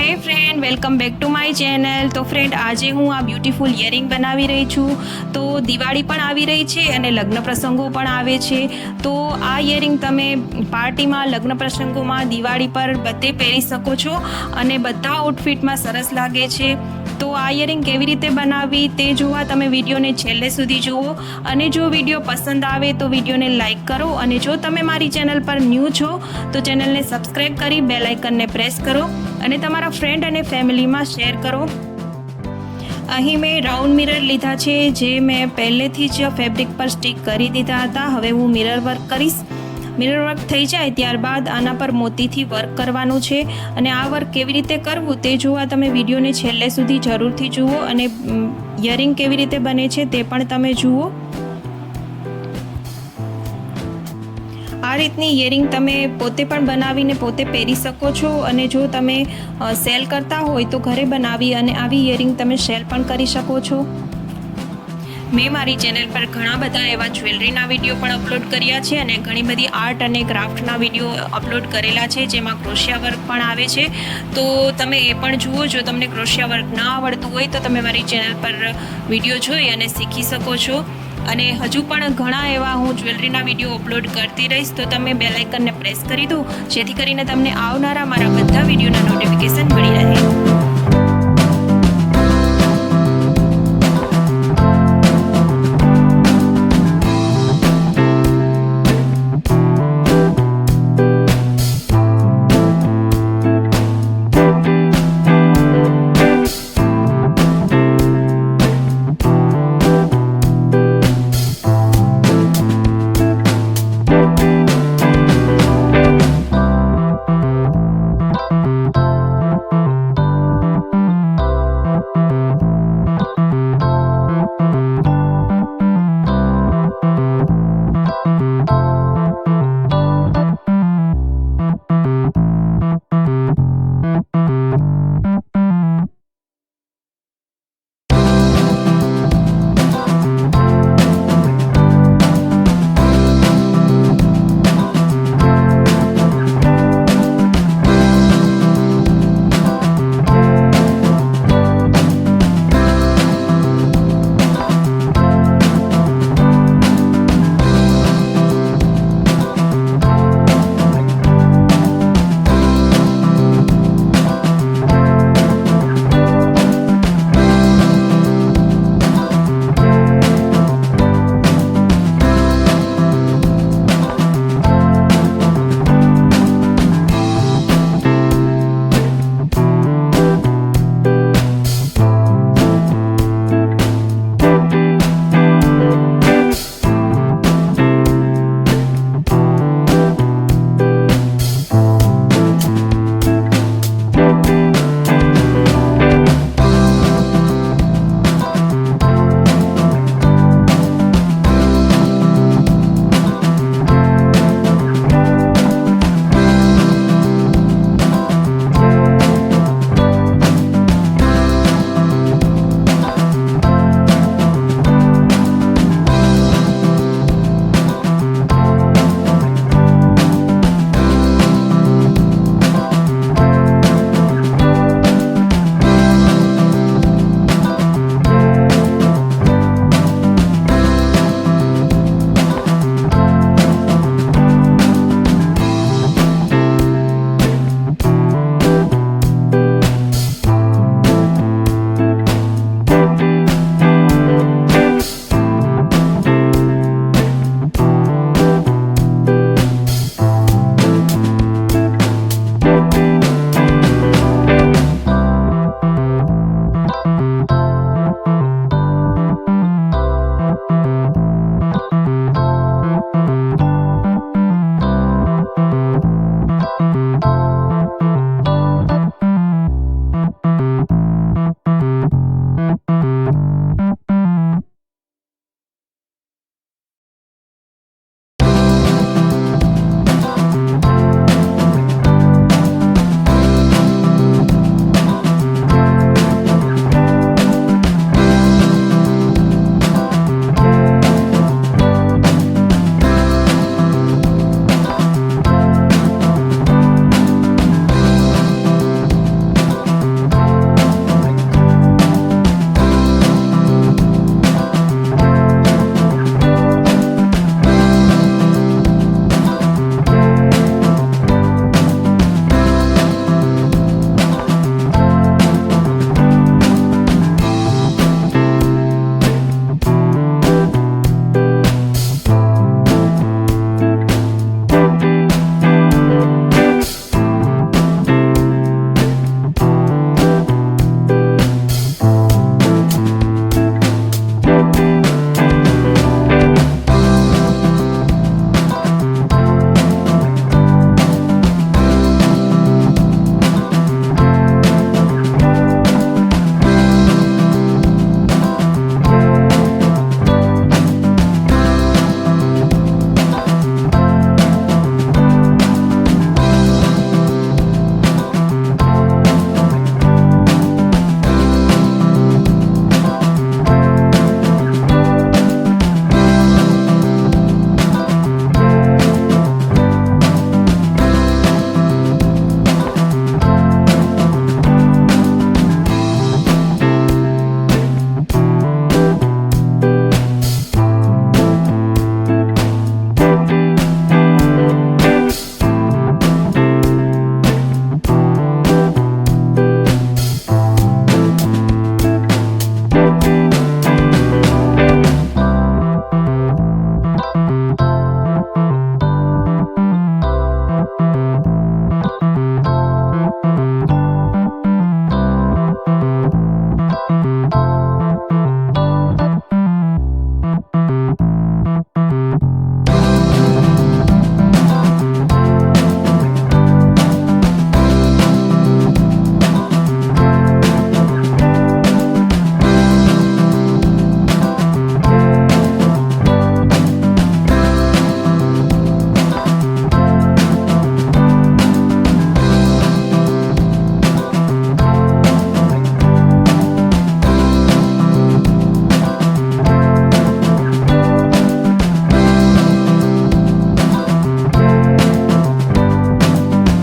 હે friend, welcome back to my channel. તો friend, આજે હું આ બ્યુટીફુલ ઇયરિંગ બનાવી રહી છું। તો દિવાળી પણ આવી રહી છે અને લગ્ન પ્રસંગો પણ આવે છે। તો આ ઇયરિંગ તમે પાર્ટીમાં, લગ્ન પ્રસંગોમાં, દિવાળી પર બધે પહેરી શકો છો અને બધા આઉટફિટમાં સરસ લાગે છે। તો આ ઇયરિંગ કેવી રીતે બનાવવી તે જોવા તમે વિડીયોને છેલ્લે સુધી જુઓ અને જો વિડીયો પસંદ આવે તો વિડીયોને લાઇક કરો અને જો તમે મારી ચેનલ પર ન્યૂ છો તો ચેનલને સબસ્ક્રાઈબ કરી બેલ આઇકનને પ્રેસ કરો અને તમારા ફ્રેન્ડ અને ફેમિલીમાં શેર કરો। અહીં મેં રાઉન્ડ મિરર લીધા છે, જે મેં પહેલેથી જ ફેબ્રિક પર સ્ટિક કરી દીધા હતા। હવે હું મિરર વર્ક કરીશ। મિરર વર્ક થઈ જાય ત્યારબાદ આના પર મોતીથી વર્ક કરવાનું છે અને આ વર્ક કેવી રીતે કરવું તે જોવા તમે વિડીયોને છેલ્લે સુધી જરૂરથી જુઓ અને ઇયરિંગ કેવી રીતે બને છે તે પણ તમે જુઓ। આ રીતની ઇયરિંગ તમે પોતે પણ બનાવીને પોતે પહેરી શકો છો અને જો તમે સેલ કરતા હોય તો ઘરે બનાવી અને આવી ઇયરિંગ તમે સેલ પણ કરી શકો છો। મેં મારી ચેનલ પર ઘણા બધા એવા જ્વેલરીના વિડીયો પણ અપલોડ કર્યા છે અને ઘણી બધી આર્ટ અને ક્રાફ્ટના વિડીયો અપલોડ કરેલા છે, જેમાં ક્રોશિયા વર્ક પણ આવે છે। તો તમે એ પણ જુઓ। જો તમને ક્રોશિયા વર્ક ના આવડતું હોય તો તમે મારી ચેનલ પર વિડીયો જોઈ અને શીખી શકો છો અને હજુ પણ ઘણા એવા હું જ્વેલરીના વિડીયો અપલોડ કરતી રહીશ। તો તમે બેલ આઇકનને પ્રેસ કરી દો જેથી કરીને તમને આવનારા મારા બધા વિડીયોના નોટિફિકેશન મળી રહે।